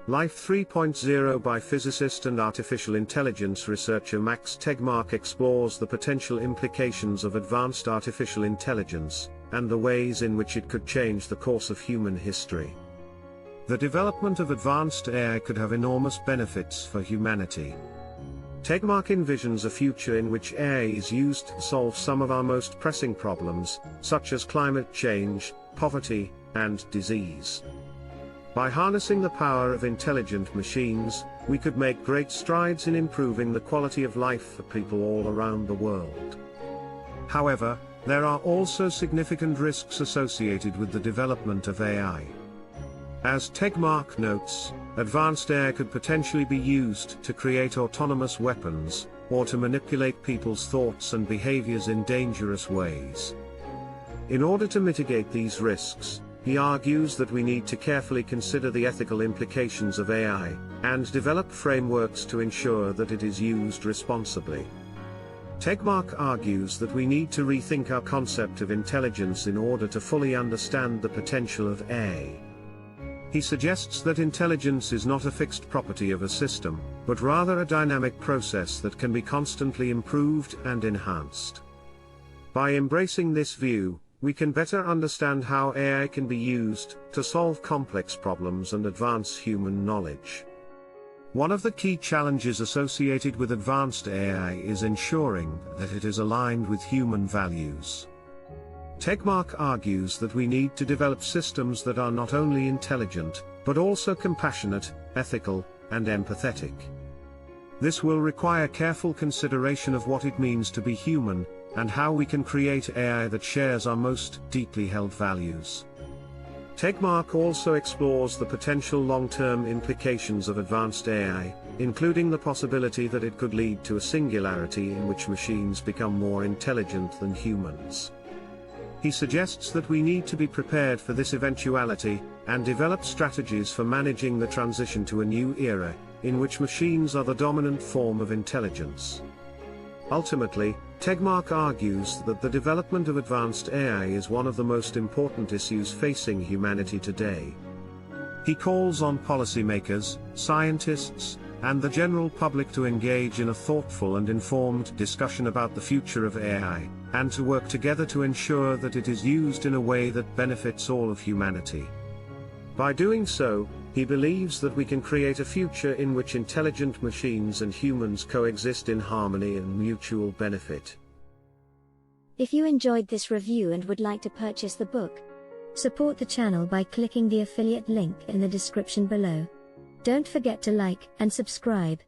Life 3.0 by physicist and artificial intelligence researcher Max Tegmark explores the potential implications of advanced artificial intelligence, and the ways in which it could change the course of human history. The development of advanced AI could have enormous benefits for humanity. Tegmark envisions a future in which AI is used to solve some of our most pressing problems, such as climate change, poverty, and disease. By harnessing the power of intelligent machines, we could make great strides in improving the quality of life for people all around the world. However, there are also significant risks associated with the development of AI. As Tegmark notes, advanced AI could potentially be used to create autonomous weapons, or to manipulate people's thoughts and behaviors in dangerous ways. In order to mitigate these risks, he argues that we need to carefully consider the ethical implications of AI, and develop frameworks to ensure that it is used responsibly. Tegmark argues that we need to rethink our concept of intelligence in order to fully understand the potential of AI. He suggests that intelligence is not a fixed property of a system, but rather a dynamic process that can be constantly improved and enhanced. By embracing this view, we can better understand how AI can be used to solve complex problems and advance human knowledge. One of the key challenges associated with advanced AI is ensuring that it is aligned with human values. Tegmark argues that we need to develop systems that are not only intelligent, but also compassionate, ethical, and empathetic. This will require careful consideration of what it means to be human, and how we can create AI that shares our most deeply held values. Tegmark also explores the potential long-term implications of advanced AI, including the possibility that it could lead to a singularity in which machines become more intelligent than humans. He suggests that we need to be prepared for this eventuality, and develop strategies for managing the transition to a new era, in which machines are the dominant form of intelligence. Ultimately, Tegmark argues that the development of advanced AI is one of the most important issues facing humanity today. He calls on policymakers, scientists, and the general public to engage in a thoughtful and informed discussion about the future of AI, and to work together to ensure that it is used in a way that benefits all of humanity. By doing so, he believes that we can create a future in which intelligent machines and humans coexist in harmony and mutual benefit. If you enjoyed this review and would like to purchase the book, support the channel by clicking the affiliate link in the description below. Don't forget to like and subscribe.